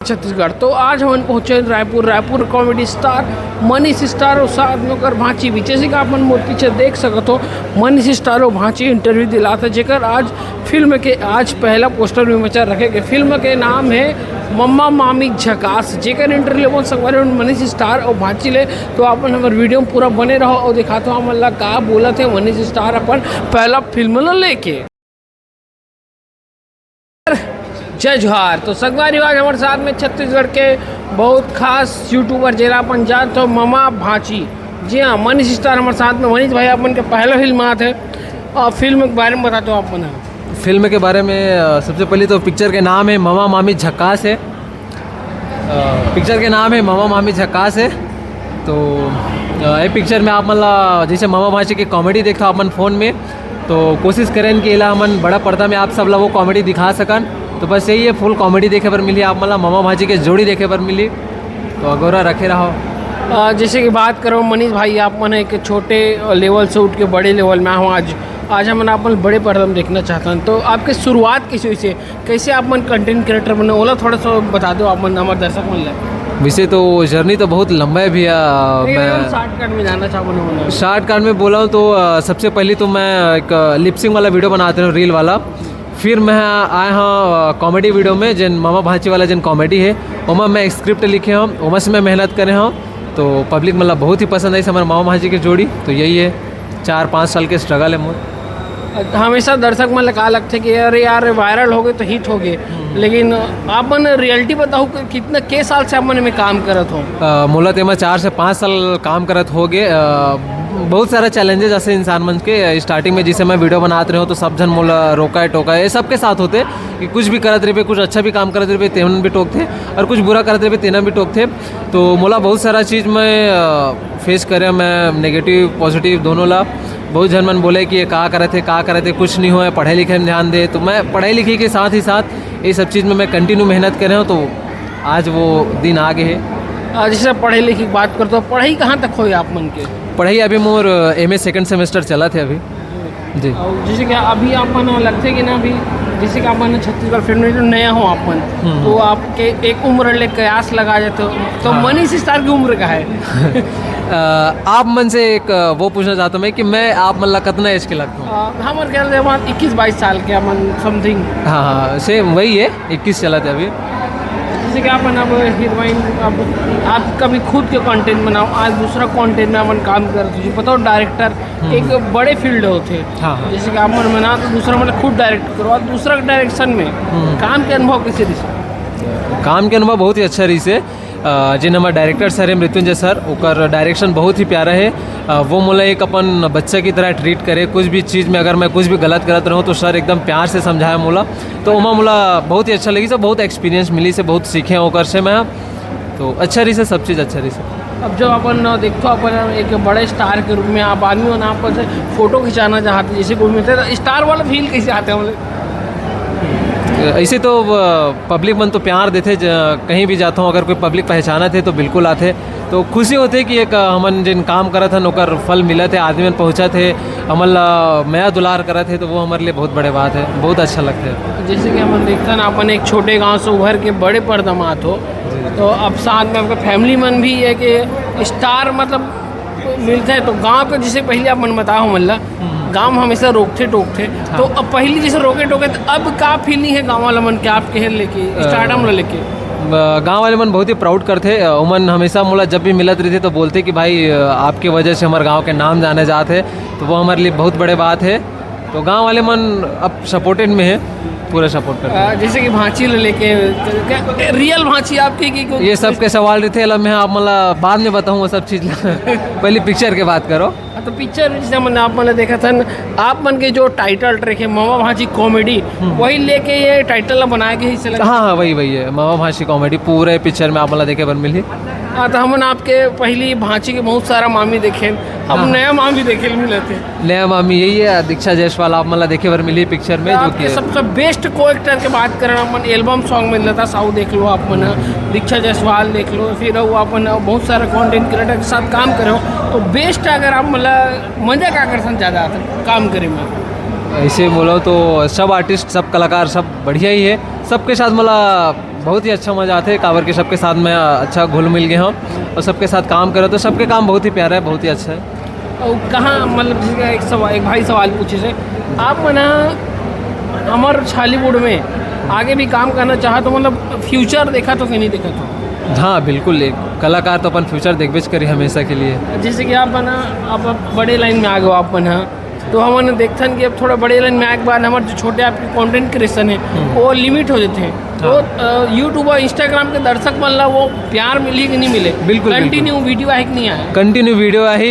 छत्तीसगढ़। तो आज हम पहुंचे Raipur comedy star Manish star और साथ में ओकर भांची भी, जैसे कि आप मन मोर पीछे देख सकत हो। मनीष स्टार और भांची इंटरव्यू दिला था, जेकर आज फिल्म के आज पहला पोस्टर में मचा रखे के फिल्म के नाम है मम्मा मामी झकास, जेकर इंटरव्यू लेवन सकवारे मनीष स्टार और भांची ले। तो अपन हमारे वीडियो में पूरा बने रहो और दिखाते हो हम का बोला थे मनीष स्टार अपन पहला फिल्म लेके। जय जोहार। तो संगवारी आज हमारे साथ में छत्तीसगढ़ के बहुत खास यूट्यूबर जेला अपन जान तो ममा भांची, जी हाँ मनीष स्टार हमारे साथ में। मनीष भाई अपन के पहला फिल्म आते हैं और फिल्म के बारे में बताते हो आप मन। फिल्म के बारे में सबसे पहले तो पिक्चर के नाम है ममा मामी झकास है। पिक्चर के नाम है ममा मामी झकास है। तो ये पिक्चर में आप मतलब जैसे ममा भांची की कॉमेडी देखा अपन फ़ोन में, तो कोशिश करें कि इला हमन बड़ा पर्दा में आप सब लोग वो कॉमेडी दिखा सकन। तो बस यही है, फुल कॉमेडी देखे पर मिली आप मतलब ममा भांची के जोड़ी देखे पर मिली, तो अगोरा रखे रहो। जैसे कि बात करो मनीष भाई, आप मन एक छोटे लेवल से उठ के बड़े लेवल में हूँ आज हम अपन बड़े पर्दा में देखना चाहता हूँ। तो आपकी शुरुआत कैसे हुई से, कैसे आप मन कंटेंट क्रिएटर बने, ओला थोड़ा सा बता दो आप मन हमारे दर्शक मन ले। वैसे तो जर्नी तो बहुत लंबा है भैया। मैं शॉर्टकट में जाना चाहूँ। शॉर्टकट में बोला हूँ तो सबसे पहले तो मैं एक लिपसिंग वाला वीडियो बनाते हूँ, रील वाला। फिर मैं आया हाँ कॉमेडी वीडियो में, जिन मामा भांची वाला जिन कॉमेडी है वहाँ मैं स्क्रिप्ट लिखे हम, वहाँ से मैं मेहनत करे हम। तो पब्लिक मतलब बहुत ही पसंद आई हमारे मामा भांची की जोड़ी। तो यही है, 4-5 साल के स्ट्रगल है मोर। हमेशा दर्शक मन लगा लगते कि अरे यार वायरल हो गए तो हिट हो गए, लेकिन आप मन रियलिटी बताओ कि कितना के साल से आप मन में काम करत हो। मोला तेमा 4 से 5 साल काम करत हो गए। बहुत सारे चैलेंजेस ऐसे इंसान मन के स्टार्टिंग में, जिसे मैं वीडियो बनाते रहे हो तो सब जन मोला रोका है टोका है, ये सबके साथ होते कि कुछ भी करते रहे, कुछ अच्छा भी काम करते रहे तेन भी टोक थे, और कुछ बुरा करते रहे तेना भी टोक थे। तो मोला बहुत सारा चीज़ मैं फेस करे, मैं नेगेटिव पॉजिटिव दोनों ला। बहुत जन मन बोले कि ये का करे थे, कुछ नहीं हुआ, पढ़ाई लिखाई में ध्यान दे। तो मैं पढ़ाई लिखाई के साथ ही साथ ये सब चीज़ में मैं कंटिन्यू मेहनत कर रहा हूँ। तो आज वो दिन आगे है। जैसे पढ़ाई लिखी की बात करते हो, पढ़ाई कहाँ तक हो आप मन के? पढ़ाई अभी मोर MA सेकंड सेमेस्टर चला थे अभी जी। और जैसे कि अभी आप मन लगते कि ना, अभी जैसे कि आप मन छत्तीसगढ़ फिल्म में जो नया हो आप मन, तो आपके एक उम्र ले कयास लगा जाते हो, तो हाँ। मनीष स्टार की उम्र का है? आप मन से एक वो पूछना चाहता हूँ मैं कि मैं आप मतलब कितना एज के लगता हूँ? हमारे ख्याल से 21-22 साल के मन समथिंग। हाँ सेम वही है, 21 चला था अभी। जैसे कि आप अब हीरोइन, अब आप कभी खुद के कंटेंट बनाओ, आज दूसरा कंटेंट में अपन काम करते हो, पता हो डायरेक्टर एक बड़े फील्ड होते। हाँ। जैसे कि आप मन बना तो दूसरा मतलब खुद डायरेक्ट करो और दूसरा डायरेक्शन में काम के अनुभव कैसे रही? काम के अनुभव बहुत ही अच्छा रही से। जिन हमारे डायरेक्टर सर है मृत्युंजय सर, उनका डायरेक्शन बहुत ही प्यारा है। वो मोला एक अपन बच्चे की तरह ट्रीट करे, कुछ भी चीज़ में अगर मैं कुछ भी गलत करत रहूँ तो सर एकदम प्यार से समझाया मोला। तो उमा मोला बहुत ही अच्छा लगी से, बहुत एक्सपीरियंस मिली से, बहुत सीखे होकर से मैं। तो अच्छा रही से, सब चीज़ अच्छा रही से। अब जो अपन देखो अपन एक बड़े स्टार के रूप में आप आदमी हो ना, आप से फोटो खिंचाना चाहते जैसे कोई मिलते, तो स्टार वाला फील कैसे आते हैं? ऐसे तो पब्लिक मन तो प्यार देते, कहीं भी जाता हूँ अगर कोई पब्लिक पहचाना थे तो बिल्कुल आते। तो खुशी होती कि एक हमन जिन काम करा था नौकर फल मिला थे, आदमी मन पहुँचा थे, हमन मैं दुलार करा थे, तो वो हमारे लिए बहुत बड़े बात है, बहुत अच्छा लगता है। जैसे कि हम देखते हैं ना, अपन एक छोटे गांव से उभर के बड़े पर्दा में आते हो, तो अब साथ में आपका फैमिली मन भी है कि स्टार मतलब मिलते हैं। तो गाँव के जैसे पहले आप मन बताओ मल्ला, गांव हमेशा रोकते टोकते, तो अब पहले जैसे रोके टोके, तो अब का फीलिंग है गांव वाला मन के आपके लेके स्टारडम लेके? गांव वाले मन बहुत ही प्राउड करते। उमन हमेशा मोला जब भी मिलत रही थे तो बोलते कि भाई आपके वजह से हमारे गांव के नाम जाने जाते, तो वो हमारे लिए बहुत बड़े बात है। तो गांव वाले मन अब सपोर्टेड में है, पूरा सपोर्ट करते हैं। जैसे कि भांची लेके, रियल भांची आपकी की ये सब के सवाल रहते हैं, मैं आप मतलब बाद में बताऊँ वो सब चीज़। पहले पिक्चर के बात करो। तो पिक्चर जैसे मैंने आप मैंने देखा था, आप मन के जो टाइटल ट्रैक है मामा भांची कॉमेडी, वही लेके ये टाइटल बनाया के हिस्से लगा? हाँ वही है मामा भांची कॉमेडी, पूरे पिक्चर में आप मतलब देखे बन मिली। हाँ, तो हमने आपके पहली भांची के बहुत सारा मामी देखे, हम नया मामी देखे मिले थे। नया मामी यही है, दीक्षा जायसवाल आप मतलब देखे बर मिली पिक्चर में। जो कि सबसे बेस्ट को एक्टर के बात करें अपन, एल्बम सॉन्ग मिल था साउ देख लो आप मन, दीक्षा जायसवाल देख लो, फिर वो अपन बहुत सारे कंटेंट क्रिएटर के साथ काम करे हो, तो बेस्ट अगर आप मतलब मजा का आकर्षण ज़्यादा आता है काम करे में? ऐसे बोलो तो सब आर्टिस्ट, सब कलाकार सब बढ़िया ही है, सबके साथ मतलब बहुत ही अच्छा मज़ा आता है। कावर के सबके साथ मैं अच्छा घुल मिल गया हूँ और सबके साथ काम करो तो सबके काम बहुत ही प्यारा है, बहुत ही अच्छा है। और कहाँ मतलब जैसे कि एक भाई सवाल पूछे से आप मना हमारे छालीवुड में आगे भी काम करना चाहा तो मतलब फ्यूचर देखा तो कि नहीं देखा तो? हाँ बिल्कुल, एक कलाकार तो अपन फ्यूचर देखबे करी हमेशा के लिए। जैसे कि आप बना आप बड़े लाइन में आ गए आप बना तो हमने देखते हैं कि अब थोड़ा बड़े लाइन में आए के बाद हमारे जो छोटे आपके कंटेंट क्रिएशन है वो लिमिट हो जाते हैं। तो यूट्यूब और इंस्टाग्राम के दर्शक मतलब वो प्यार मिली कि नहीं मिले? बिल्कुल कंटिन्यू वीडियो आए कि नहीं आए? कंटिन्यू वीडियो है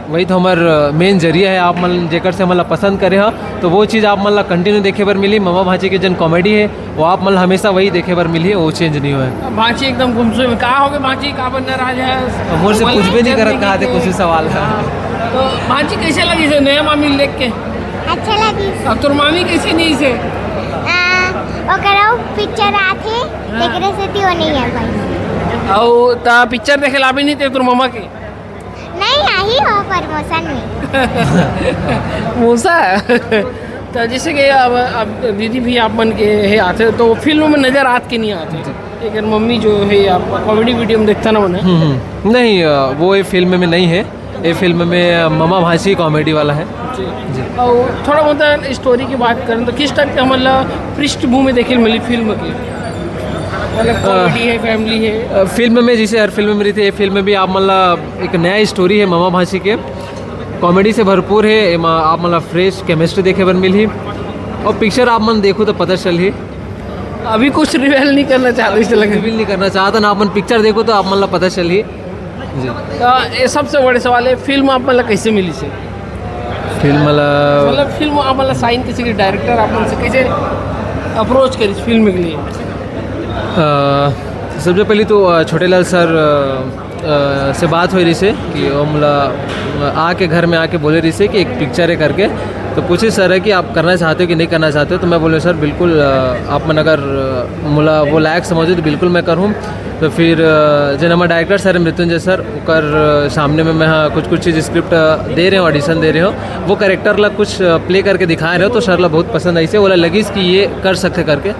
वही तो हमार मेन जरिया है। आप मतलब जेकर से मतलब पसंद करे हो तो वो चीज़ आप मतलब कंटिन्यू देखे बर मिली। ममा भाची के जन कॉमेडी है वो आप मतलब हमेशा वही देखे बर मिली है, वो चेंज नहीं हुआ है। भाची एकदम गुमसुम में कहा हो गए भाची कहाँ बन रहा है मोर से कुछ भी नहीं करत कहा थे कुछ सवाल है। तो भाची कैसे लगी से नया मामी देख के? अच्छा लगी। अब तोर मामी कैसी नहीं से? ओकरा पिक्चर आथे एकरे से तो नहीं है भाई। और ता पिक्चर देखे ला भी नहीं थे तोर मामा के? नहीं आई हो प्रमोशन में। मूसा तो जैसे कि अब दीदी भी आप मन के है आते तो फिल्म में नज़र आत के नहीं आते, लेकिन मम्मी जो है आप कॉमेडी वीडियो में देखता ना उन्हें? नहीं वो ये फिल्म में नहीं है, ये फिल्म में ममा भासी कॉमेडी वाला है जी। और थोड़ा बहुत स्टोरी की बात करें तो किस टाइप का मतलब पृष्ठभूमि देखने मिली फिल्म की? मतलब कॉमेडी है, फैमिली है? फिल्म में जैसे हर फिल्म में रही थी, ये फिल्म में भी आप मतलब एक नया स्टोरी है ममा भासी के, कॉमेडी से भरपूर है। आप मतलब फ्रेश केमिस्ट्री देखे बन मिली और पिक्चर आप मन देखो तो पता चल ही। अभी कुछ रिवील नहीं करना चाहते इससे लगे? रिवील नहीं करना चाहता ना, अपन पिक्चर देखो तो आप मतलब पता चल ही जी। तो ये सबसे बड़े सवाल है फिल्म आप मतलब कैसे मिली से? फिल्म मतलब फिल्म आप मतलब साइन किसी के डायरेक्टर आप से कैसे अप्रोच करी फिल्म के लिए? सबसे पहले तो छोटेलाल सर से बात हो रही से कि वो मतलब आके घर में आके बोले रही से कि एक पिक्चर है करके, तो पूछे सर है कि आप करना चाहते हो कि नहीं करना चाहते हो? तो मैं बोले सर बिल्कुल आप मन अगर मुला वो लायक समझो तो बिल्कुल मैं करूँ। तो फिर जन हमारे डायरेक्टर सर मृत्युंजय सर कर सामने में मैं कुछ चीज़ स्क्रिप्ट दे रहे हो, ऑडिशन दे रहे हो, वो कैरेक्टर ला कुछ प्ले करके दिखा रहे हो तो सर ला बहुत पसंद आई से बोला लगी कि ये कर सकते करके,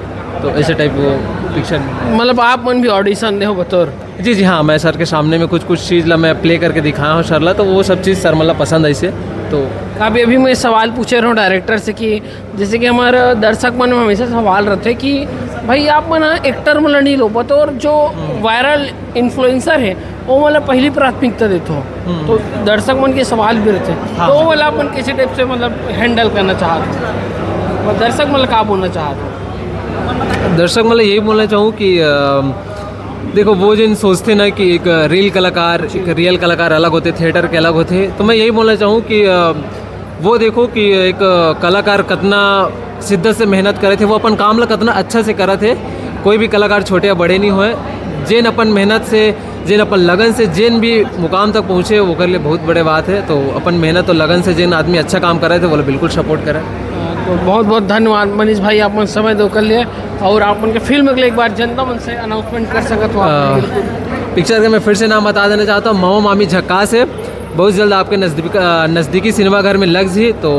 तो ऐसे टाइप वो पिक्चर। मतलब आप मन भी ऑडिशन दे हो बतौर? जी हाँ, मैं सर के सामने में कुछ चीज़ ला मैं प्ले करके दिखाया हूँ सर ला, तो वो सब चीज़ सर मतलब पसंद आई से। तो अभी अभी मैं सवाल पूछे रहा हूँ डायरेक्टर से कि जैसे कि हमारे दर्शक मन में हमेशा सवाल रहते कि भाई आप मना एक्टर मतलब नहीं लो बतौर जो वायरल इन्फ्लुएंसर है वो मतलब पहली प्राथमिकता देते हो, तो दर्शक मन के सवाल भी रहते हैं। हाँ। तो वो वाला अपन किसी टाइप से मतलब हैंडल करना चाहते हो? दर्शक मतलब क्या बोलना चाहते हो? दर्शक मतलब यही बोलना चाहूँ कि देखो वो जिन सोचते ना कि एक रील कलाकार एक रियल कलाकार अलग होते, थिएटर के अलग होते, तो मैं यही बोलना चाहूँ कि वो देखो कि एक कलाकार कितना शिद्दत से मेहनत करे थे, वो अपन काम ला कितना अच्छा से करे थे। कोई भी कलाकार छोटे या बड़े नहीं हुए, जिन अपन मेहनत से जिन अपन लगन से जिन भी मुकाम तक पहुँचे वो कर लिए बहुत बड़े बात है। तो अपन मेहनत और लगन से जिन आदमी अच्छा काम कर रहे थे वो बिल्कुल सपोर्ट करें। तो बहुत बहुत धन्यवाद मनीष भाई, आप मन समय दो कर लिए और आप उनके फिल्म के लिए एक बार जनता मन से अनाउंसमेंट कर सकते हो आप? पिक्चर का मैं फिर से नाम बता देना चाहता हूँ, ममा मामी झक्कास है, बहुत जल्द आपके नज़दीकी सिनेमाघर में लग जी। तो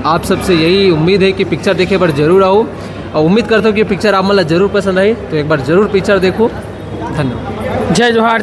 आप सबसे यही उम्मीद है कि पिक्चर देखे पर जरूर आओ और उम्मीद करता हूँ कि पिक्चर आप मतलब ज़रूर पसंद आई, तो एक बार ज़रूर पिक्चर देखो। धन्यवाद। जय जोहार।